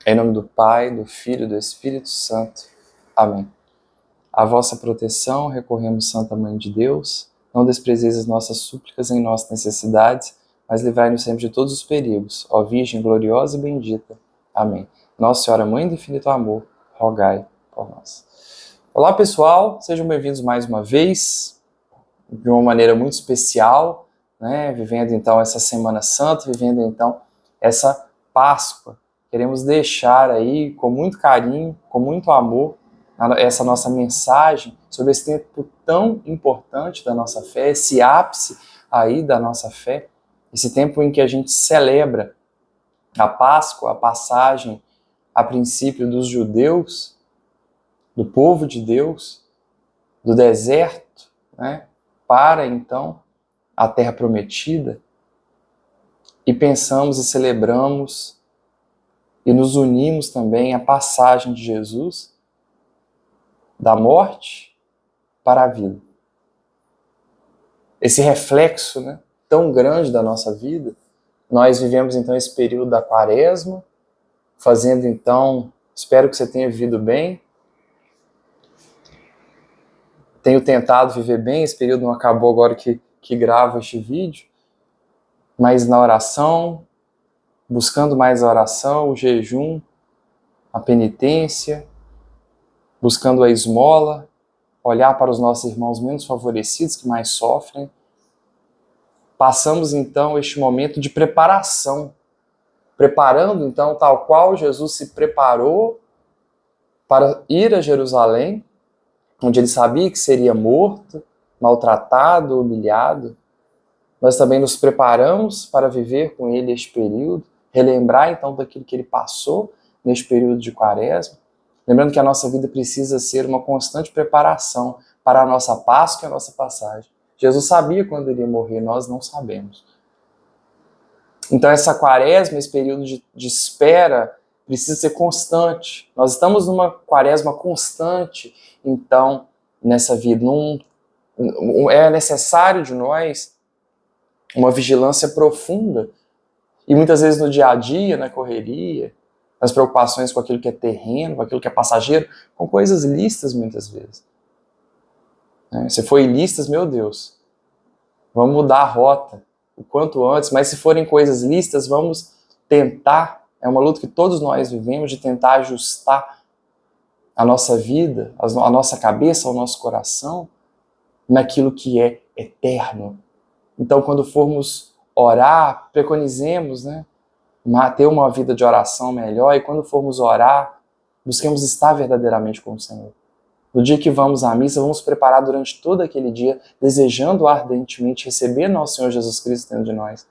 Em nome do Pai, do Filho e do Espírito Santo. Amém. À vossa proteção recorremos, Santa Mãe de Deus. Não desprezeis as nossas súplicas em nossas necessidades, mas livrai-nos sempre de todos os perigos. Ó Virgem gloriosa e bendita. Amém. Nossa Senhora, Mãe do Infinito Amor, rogai por nós. Olá, pessoal. Sejam bem-vindos mais uma vez, de uma maneira muito especial, né? Vivendo, então, essa Semana Santa, vivendo, então, essa Páscoa. Queremos deixar aí, com muito carinho, com muito amor, essa nossa mensagem sobre esse tempo tão importante da nossa fé, esse ápice aí da nossa fé, esse tempo em que a gente celebra a Páscoa, a passagem, a princípio, dos judeus, do povo de Deus, do deserto, né, para, então, a Terra Prometida, e pensamos e celebramos e nos unimos também à passagem de Jesus da morte para a vida. Esse reflexo, né, tão grande da nossa vida, nós vivemos então esse período da Quaresma, fazendo então, espero que você tenha vivido bem, tenho tentado viver bem, esse período não acabou agora que gravo este vídeo, mas na oração, buscando mais a oração, o jejum, a penitência, buscando a esmola, olhar para os nossos irmãos menos favorecidos, que mais sofrem. Passamos então este momento de preparação, preparando então tal qual Jesus se preparou para ir a Jerusalém, onde ele sabia que seria morto, maltratado, humilhado. Nós também nos preparamos para viver com ele este período, relembrar então daquilo que ele passou neste período de Quaresma, lembrando que a nossa vida precisa ser uma constante preparação para a nossa Páscoa e a nossa passagem. Jesus sabia quando ele ia morrer, nós não sabemos. Então essa Quaresma, esse período de espera, precisa ser constante. Nós estamos numa Quaresma constante, então, nessa vida. É necessário de nós uma vigilância profunda. E muitas vezes no dia a dia, na correria, nas preocupações com aquilo que é terreno, com aquilo que é passageiro, com coisas lícitas muitas vezes. Se for ilícitas, meu Deus, vamos mudar a rota o quanto antes, mas se forem coisas lícitas, vamos tentar, é uma luta que todos nós vivemos, de tentar ajustar a nossa vida, a nossa cabeça, o nosso coração, naquilo que é eterno. Então, quando formos orar, preconizemos, né, ter uma vida de oração melhor, e quando formos orar, busquemos estar verdadeiramente com o Senhor. No dia que vamos à missa, vamos preparar durante todo aquele dia, desejando ardentemente receber nosso Senhor Jesus Cristo dentro de nós.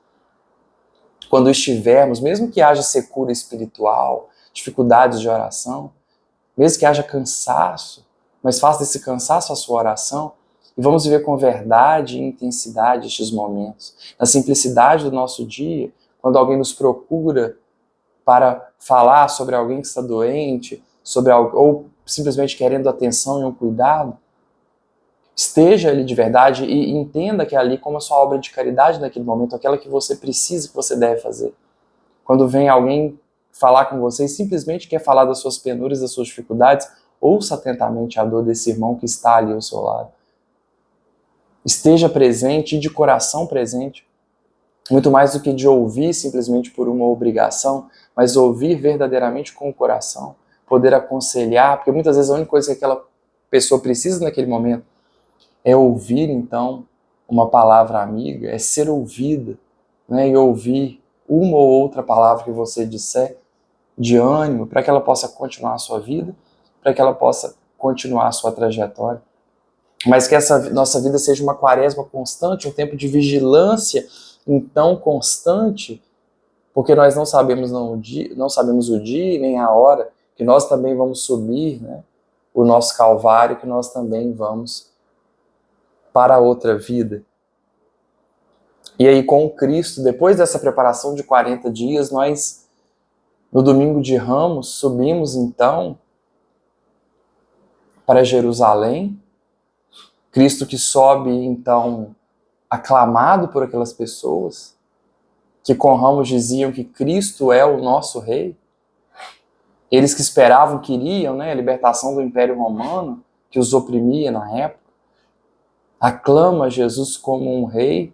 Quando estivermos, mesmo que haja secura espiritual, dificuldades de oração, mesmo que haja cansaço, mas faça desse cansaço a sua oração, e vamos viver com verdade e intensidade estes momentos. Na simplicidade do nosso dia, quando alguém nos procura para falar sobre alguém que está doente, ou simplesmente querendo atenção e um cuidado, esteja ali de verdade e entenda que é ali como a sua obra de caridade naquele momento, aquela que você precisa, que você deve fazer. Quando vem alguém falar com você e simplesmente quer falar das suas penúrias, das suas dificuldades, ouça atentamente a dor desse irmão que está ali ao seu lado. Esteja presente e de coração presente, muito mais do que de ouvir simplesmente por uma obrigação, mas ouvir verdadeiramente com o coração, poder aconselhar, porque muitas vezes a única coisa que aquela pessoa precisa naquele momento é ouvir, então, uma palavra amiga, é ser ouvida, né, e ouvir uma ou outra palavra que você disser de ânimo, para que ela possa continuar a sua vida, para que ela possa continuar a sua trajetória. Mas que essa nossa vida seja uma Quaresma constante, um tempo de vigilância, então, constante, porque nós não sabemos o dia nem a hora, que nós também vamos subir, né, o nosso Calvário, que nós também vamos para a outra vida. E aí, com Cristo, depois dessa preparação de 40 dias, nós, no domingo de Ramos, subimos então para Jerusalém. Cristo que sobe então aclamado por aquelas pessoas, que com Ramos diziam que Cristo é o nosso Rei. Eles que esperavam, queriam, né, a libertação do Império Romano, que os oprimia na época, aclama Jesus como um rei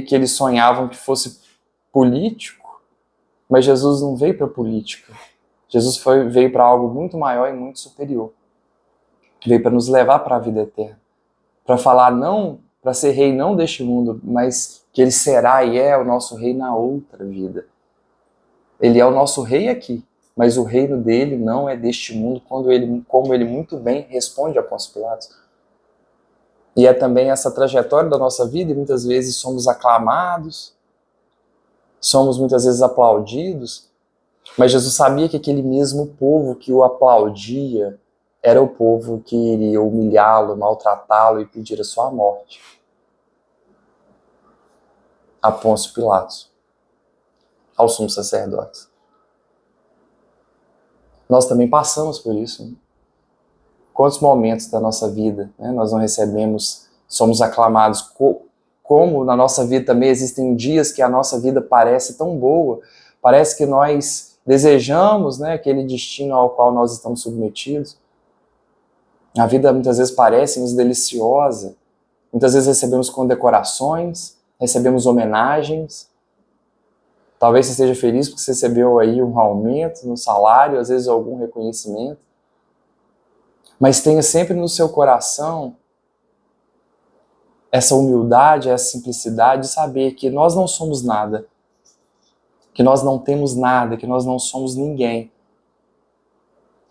que eles sonhavam que fosse político, mas Jesus não veio para política. Jesus veio para algo muito maior e muito superior. Veio para nos levar para a vida eterna. Para falar não, para ser rei não deste mundo, mas que ele será e é o nosso rei na outra vida. Ele é o nosso rei aqui, mas o reino dele não é deste mundo, como ele muito bem responde a Pôncio Pilatos. E é também essa trajetória da nossa vida, e muitas vezes somos aclamados, somos muitas vezes aplaudidos, mas Jesus sabia que aquele mesmo povo que o aplaudia era o povo que iria humilhá-lo, maltratá-lo e pedir a sua morte. A Pôncio Pilatos, aos sumos sacerdotes. Nós também passamos por isso. Né? Quantos momentos da nossa vida, né, nós não recebemos, somos aclamados, como na nossa vida também existem dias que a nossa vida parece tão boa, parece que nós desejamos, né, aquele destino ao qual nós estamos submetidos. A vida muitas vezes parece-nos deliciosa, muitas vezes recebemos condecorações, recebemos homenagens. Talvez você esteja feliz porque você recebeu aí um aumento no salário, às vezes algum reconhecimento. Mas tenha sempre no seu coração essa humildade, essa simplicidade de saber que nós não somos nada, que nós não temos nada, que nós não somos ninguém.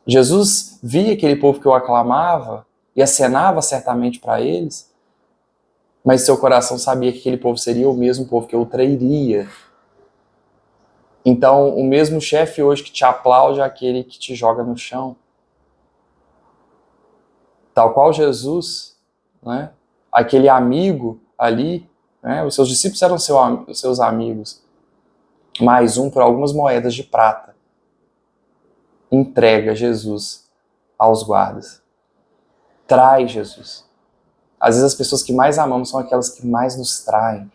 Jesus via aquele povo que o aclamava e acenava certamente para eles, mas seu coração sabia que aquele povo seria o mesmo povo que o trairia. Então, o mesmo chefe hoje que te aplaude é aquele que te joga no chão. Tal qual Jesus, né? Aquele amigo ali, né? Os seus discípulos eram seus amigos. Mais um por algumas moedas de prata. Entrega Jesus aos guardas. Trai Jesus. Às vezes as pessoas que mais amamos são aquelas que mais nos traem.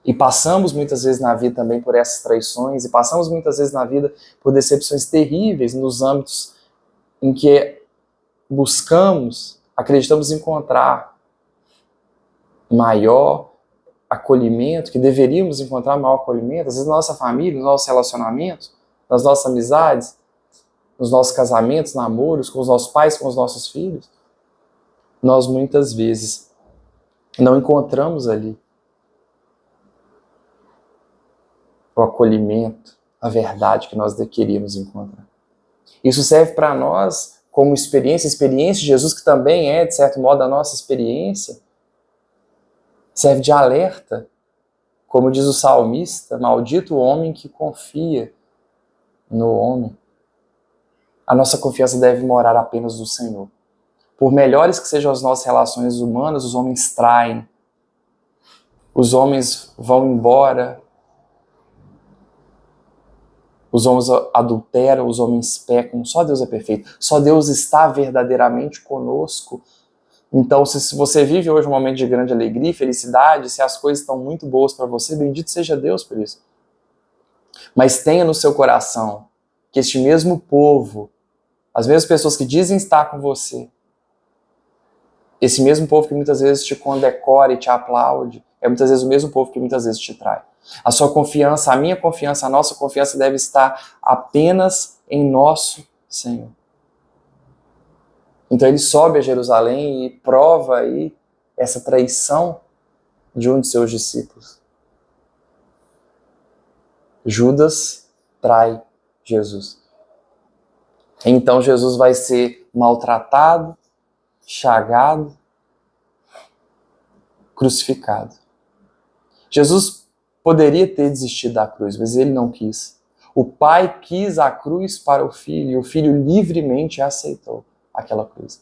E passamos muitas vezes na vida também por essas traições, e passamos muitas vezes na vida por decepções terríveis nos âmbitos em que acreditamos encontrar maior acolhimento, que deveríamos encontrar maior acolhimento, às vezes na nossa família, nos nossos relacionamentos, nas nossas amizades, nos nossos casamentos, namoros, com os nossos pais, com os nossos filhos. Nós muitas vezes não encontramos ali o acolhimento, a verdade que nós queríamos encontrar. Isso serve para nós como experiência de Jesus, que também é, de certo modo, a nossa experiência, serve de alerta, como diz o salmista, maldito o homem que confia no homem. A nossa confiança deve morar apenas no Senhor. Por melhores que sejam as nossas relações humanas, os homens traem, os homens vão embora, os homens adulteram, os homens pecam, só Deus é perfeito, só Deus está verdadeiramente conosco. Então, se você vive hoje um momento de grande alegria e felicidade, se as coisas estão muito boas para você, bendito seja Deus por isso. Mas tenha no seu coração que este mesmo povo, as mesmas pessoas que dizem estar com você, esse mesmo povo que muitas vezes te condecora e te aplaude, é muitas vezes o mesmo povo que muitas vezes te trai. A sua confiança, a minha confiança, a nossa confiança deve estar apenas em nosso Senhor. Então ele sobe a Jerusalém e prova aí essa traição de um de seus discípulos. Judas trai Jesus. Então Jesus vai ser maltratado, chagado, crucificado. Jesus poderia ter desistido da cruz, mas ele não quis. O Pai quis a cruz para o Filho, e o Filho livremente aceitou aquela cruz.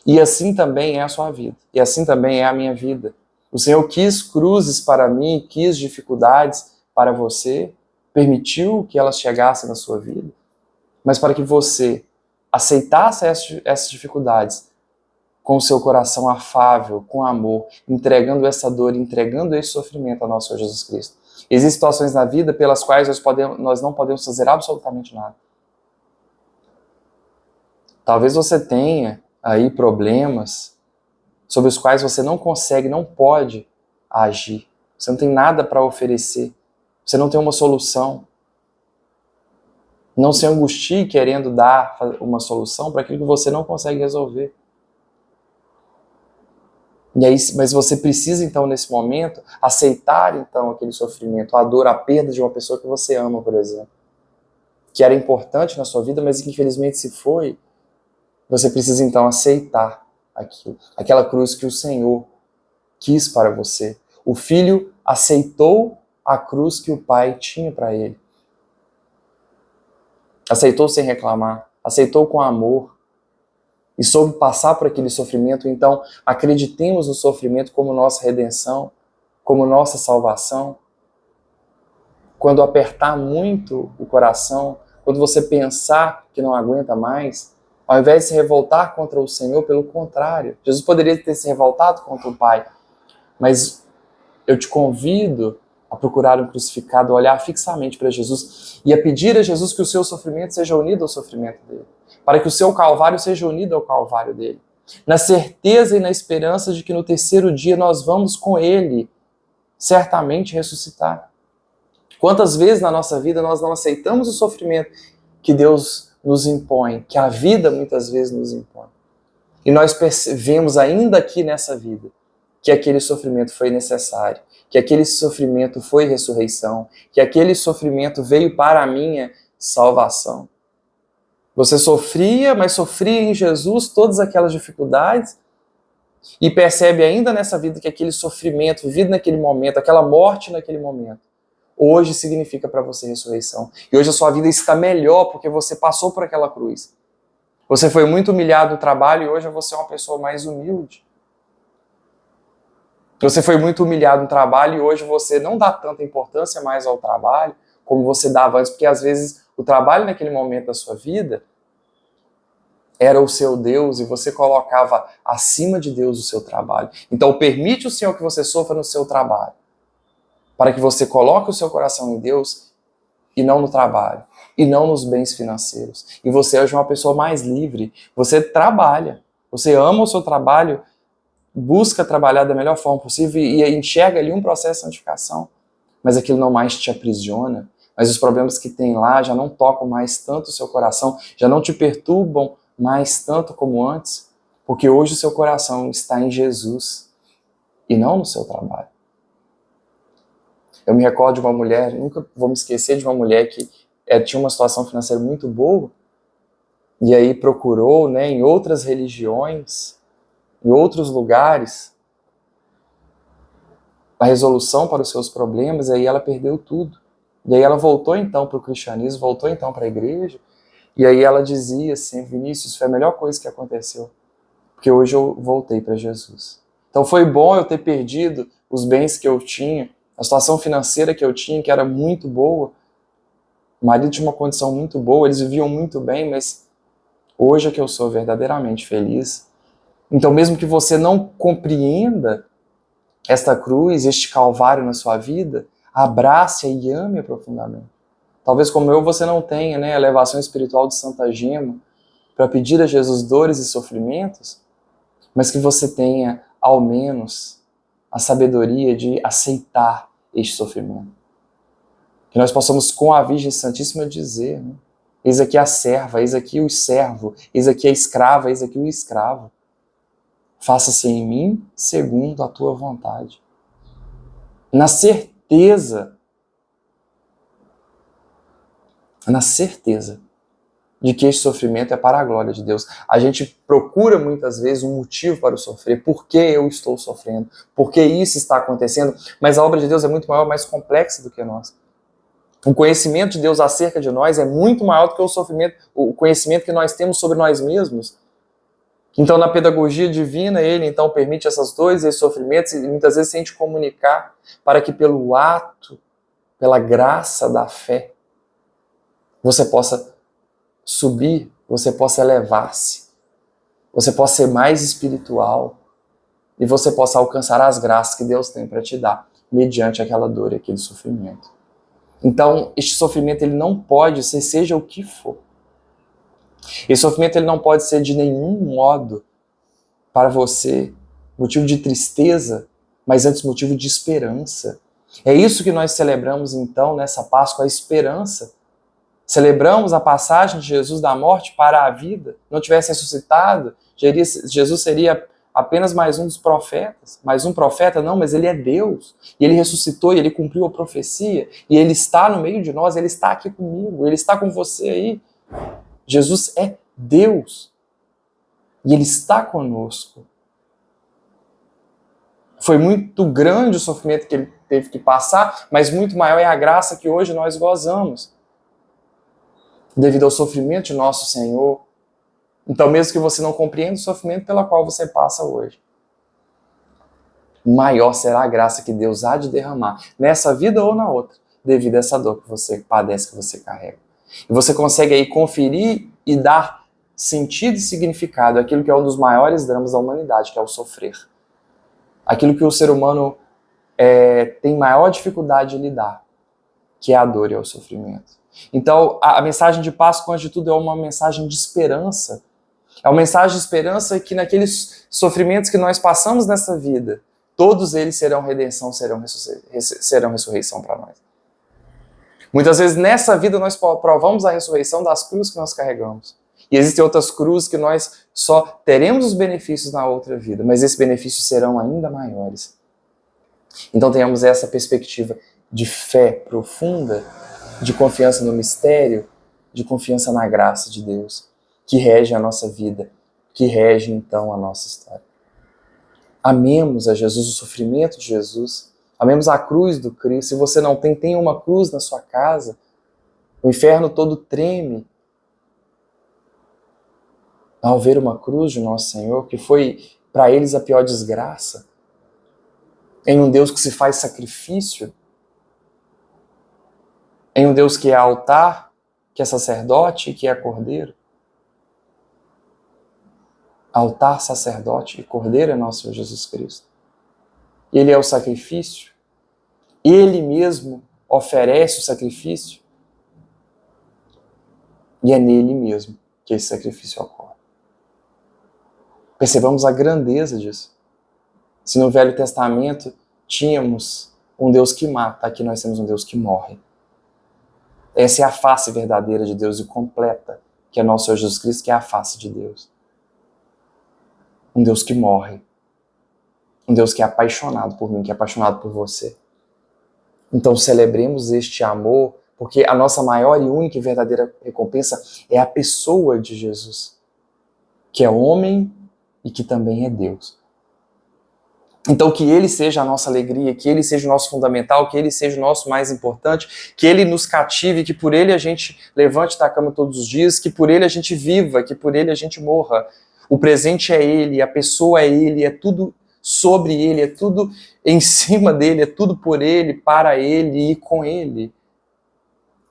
E assim também é a sua vida, e assim também é a minha vida. O Senhor quis cruzes para mim, quis dificuldades para você, permitiu que elas chegassem na sua vida, mas para que você aceitasse essas dificuldades com o seu coração afável, com amor, entregando essa dor, entregando esse sofrimento ao nosso Senhor Jesus Cristo. Existem situações na vida pelas quais nós não podemos fazer absolutamente nada. Talvez você tenha aí problemas sobre os quais você não consegue, não pode agir. Você não tem nada para oferecer. Você não tem uma solução. Não se angustie querendo dar uma solução para aquilo que você não consegue resolver. E aí, mas você precisa então nesse momento aceitar então aquele sofrimento, a dor, a perda de uma pessoa que você ama, por exemplo, que era importante na sua vida, mas que infelizmente se foi. Você precisa então aceitar aquilo, aquela cruz que o Senhor quis para você. O filho aceitou a cruz que o pai tinha para ele. Aceitou sem reclamar, aceitou com amor e soube passar por aquele sofrimento. Então, acreditemos no sofrimento como nossa redenção, como nossa salvação. Quando apertar muito o coração, quando você pensar que não aguenta mais, ao invés de se revoltar contra o Senhor, pelo contrário, Jesus poderia ter se revoltado contra o Pai, mas eu te convido a procurar um crucificado, a olhar fixamente para Jesus e a pedir a Jesus que o seu sofrimento seja unido ao sofrimento dele, para que o seu calvário seja unido ao calvário dele, na certeza e na esperança de que no terceiro dia nós vamos com ele certamente ressuscitar. Quantas vezes na nossa vida nós não aceitamos o sofrimento que Deus nos impõe, que a vida muitas vezes nos impõe. E nós percebemos ainda aqui nessa vida que aquele sofrimento foi necessário, que aquele sofrimento foi ressurreição, que aquele sofrimento veio para a minha salvação. Você sofria, mas sofria em Jesus todas aquelas dificuldades e percebe ainda nessa vida que aquele sofrimento vivido naquele momento, aquela morte naquele momento, hoje significa para você ressurreição. E hoje a sua vida está melhor porque você passou por aquela cruz. Você foi muito humilhado no trabalho e hoje você é uma pessoa mais humilde. Você foi muito humilhado no trabalho e hoje você não dá tanta importância mais ao trabalho como você dava antes, porque às vezes o trabalho naquele momento da sua vida era o seu Deus e você colocava acima de Deus o seu trabalho. Então permite o Senhor que você sofra no seu trabalho, para que você coloque o seu coração em Deus e não no trabalho, e não nos bens financeiros. E você hoje é uma pessoa mais livre. Você trabalha, você ama o seu trabalho, busca trabalhar da melhor forma possível e enxerga ali um processo de santificação. Mas aquilo não mais te aprisiona, mas os problemas que tem lá já não tocam mais tanto o seu coração, já não te perturbam mais tanto como antes, porque hoje o seu coração está em Jesus e não no seu trabalho. Eu me recordo de uma mulher, nunca vou me esquecer de uma mulher que tinha uma situação financeira muito boa e aí procurou, em outras religiões, em outros lugares, a resolução para os seus problemas, e aí ela perdeu tudo. E aí ela voltou então para o cristianismo, voltou então para a igreja, e aí ela dizia assim: Vinícius, foi a melhor coisa que aconteceu, porque hoje eu voltei para Jesus. Então foi bom eu ter perdido os bens que eu tinha, a situação financeira que eu tinha, que era muito boa. O marido tinha uma condição muito boa, eles viviam muito bem, mas hoje é que eu sou verdadeiramente feliz. Então mesmo que você não compreenda esta cruz, este calvário na sua vida, abrace-a e ame-a profundamente. Talvez como eu você não tenha a elevação espiritual de Santa Gema para pedir a Jesus dores e sofrimentos, mas que você tenha ao menos a sabedoria de aceitar este sofrimento. Que nós possamos com a Virgem Santíssima dizer, eis aqui a serva, eis aqui o servo, eis aqui a escrava, eis aqui o escravo. Faça-se em mim segundo a tua vontade. Na certeza de que este sofrimento é para a glória de Deus. A gente procura muitas vezes um motivo para o sofrer. Por que eu estou sofrendo? Por que isso está acontecendo? Mas a obra de Deus é muito maior, mais complexa do que nós. O conhecimento de Deus acerca de nós é muito maior do que o sofrimento, o conhecimento que nós temos sobre nós mesmos. Então, na pedagogia divina, ele então permite essas dores, esses sofrimentos, e muitas vezes sem te comunicar, para que pelo ato, pela graça da fé, você possa subir, você possa elevar-se, você possa ser mais espiritual e você possa alcançar as graças que Deus tem para te dar, mediante aquela dor e aquele sofrimento. Então, este sofrimento ele não pode ser, seja o que for, Esse sofrimento ele não pode ser de nenhum modo para você motivo de tristeza, mas antes motivo de esperança. É isso que nós celebramos então nessa Páscoa, a esperança. Celebramos a passagem de Jesus da morte para a vida. Não tivesse ressuscitado, Jesus seria apenas mais um dos profetas. Mais um profeta? Não, mas ele é Deus. E ele ressuscitou e ele cumpriu a profecia. E ele está no meio de nós, ele está aqui comigo, ele está com você aí. Jesus é Deus. E ele está conosco. Foi muito grande o sofrimento que ele teve que passar, mas muito maior é a graça que hoje nós gozamos, devido ao sofrimento de nosso Senhor. Então, mesmo que você não compreenda o sofrimento pela qual você passa hoje, maior será a graça que Deus há de derramar, nessa vida ou na outra, devido a essa dor que você padece, que você carrega. E você consegue aí conferir e dar sentido e significado àquilo que é um dos maiores dramas da humanidade, que é o sofrer. Aquilo que o ser humano tem maior dificuldade de lidar, que é a dor e o sofrimento. Então, a mensagem de Páscoa, antes de tudo, é uma mensagem de esperança. É uma mensagem de esperança que naqueles sofrimentos que nós passamos nessa vida, todos eles serão redenção, serão ressurreição para nós. Muitas vezes nessa vida nós provamos a ressurreição das cruzes que nós carregamos. E existem outras cruzes que nós só teremos os benefícios na outra vida, mas esses benefícios serão ainda maiores. Então tenhamos essa perspectiva de fé profunda, de confiança no mistério, de confiança na graça de Deus, que rege a nossa vida, que rege então a nossa história. Amemos a Jesus, o sofrimento de Jesus, amemos a cruz do Cristo. Se você não tem, tenha uma cruz na sua casa. O inferno todo treme ao ver uma cruz de Nosso Senhor, que foi para eles a pior desgraça, em um Deus que se faz sacrifício, em um Deus que é altar, que é sacerdote e que é cordeiro. Altar, sacerdote e cordeiro é nosso Senhor Jesus Cristo. Ele é o sacrifício. Ele mesmo oferece o sacrifício. E é nele mesmo que esse sacrifício ocorre. Percebamos a grandeza disso. Se no Velho Testamento tínhamos um Deus que mata, aqui nós temos um Deus que morre. Essa é a face verdadeira de Deus e completa, que é nosso Senhor Jesus Cristo, que é a face de Deus. Um Deus que morre. Um Deus que é apaixonado por mim, que é apaixonado por você. Então celebremos este amor, porque a nossa maior e única e verdadeira recompensa é a pessoa de Jesus, que é homem e que também é Deus. Então que Ele seja a nossa alegria, que Ele seja o nosso fundamental, que Ele seja o nosso mais importante, que Ele nos cative, que por Ele a gente levante da cama todos os dias, que por Ele a gente viva, que por Ele a gente morra. O presente é Ele, a pessoa é Ele, é tudo sobre Ele, é tudo em cima dEle, é tudo por Ele, para Ele e com Ele.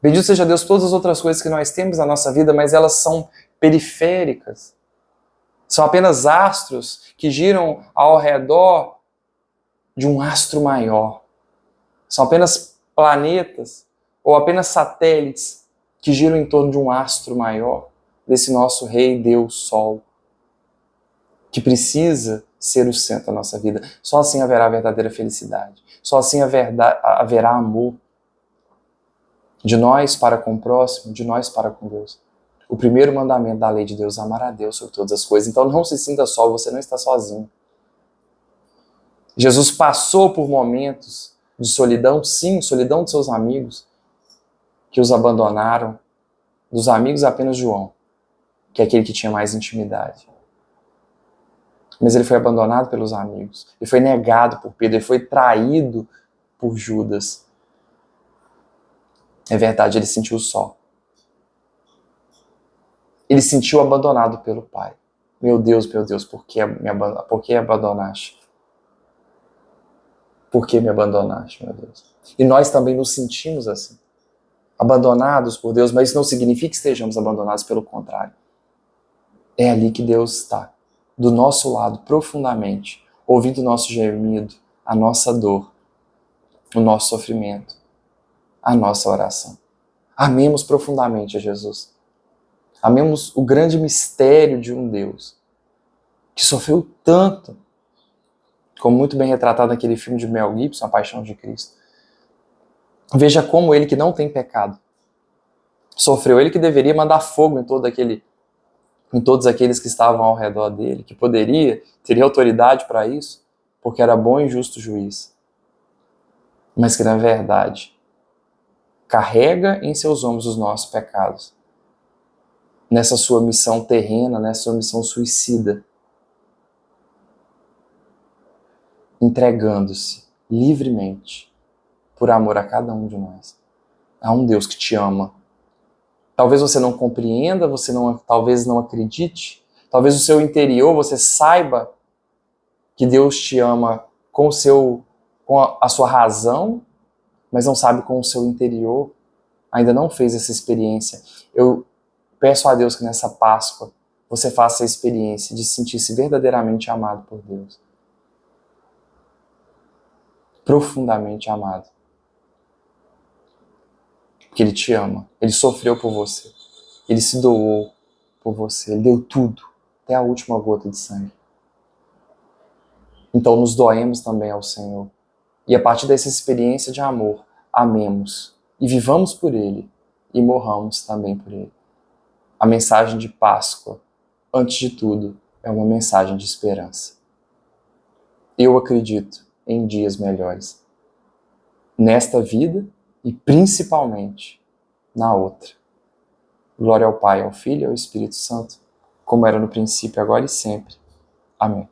Bendito seja Deus, todas as outras coisas que nós temos na nossa vida, mas elas são periféricas. São apenas astros que giram ao redor de um astro maior. São apenas planetas ou apenas satélites que giram em torno de um astro maior, desse nosso Rei Deus Sol, que precisa ser o centro da nossa vida. Só assim haverá verdadeira felicidade. Só assim haverá amor. De nós para com o próximo, de nós para com Deus. O primeiro mandamento da lei de Deus é amar a Deus sobre todas as coisas. Então não se sinta só, você não está sozinho. Jesus passou por momentos de solidão, sim, solidão dos seus amigos, que os abandonaram, dos amigos apenas João, que é aquele que tinha mais intimidade. Mas ele foi abandonado pelos amigos, ele foi negado por Pedro, ele foi traído por Judas. É verdade, ele sentiu só. Ele se sentiu abandonado pelo Pai. Meu Deus, por que me abandonaste? Por que me abandonaste, meu Deus? E nós também nos sentimos assim, abandonados por Deus, mas isso não significa que estejamos abandonados, pelo contrário. É ali que Deus está, do nosso lado, profundamente, ouvindo o nosso gemido, a nossa dor, o nosso sofrimento, a nossa oração. Amemos profundamente a Jesus. Amemos o grande mistério de um Deus que sofreu tanto, como muito bem retratado naquele filme de Mel Gibson, A Paixão de Cristo. Veja como ele, que não tem pecado, sofreu. Ele que deveria mandar fogo em todos aqueles que estavam ao redor dele, que teria autoridade para isso, porque era bom e justo juiz. Mas que, na verdade, carrega em seus ombros os nossos pecados, nessa sua missão terrena, nessa sua missão suicida, entregando-se livremente por amor a cada um de nós. Há um Deus que te ama. Talvez você não compreenda, talvez não acredite, talvez no seu interior você saiba que Deus te ama com a sua razão, mas não sabe com o seu interior, ainda não fez essa experiência. Eu peço a Deus que nessa Páscoa você faça a experiência de sentir-se verdadeiramente amado por Deus. Profundamente amado. Porque Ele te ama. Ele sofreu por você. Ele se doou por você. Ele deu tudo, até a última gota de sangue. Então nos doemos também ao Senhor. E a partir dessa experiência de amor, amemos e vivamos por Ele e morramos também por Ele. A mensagem de Páscoa, antes de tudo, é uma mensagem de esperança. Eu acredito em dias melhores. Nesta vida e principalmente na outra. Glória ao Pai, ao Filho e ao Espírito Santo, como era no princípio, agora e sempre. Amém.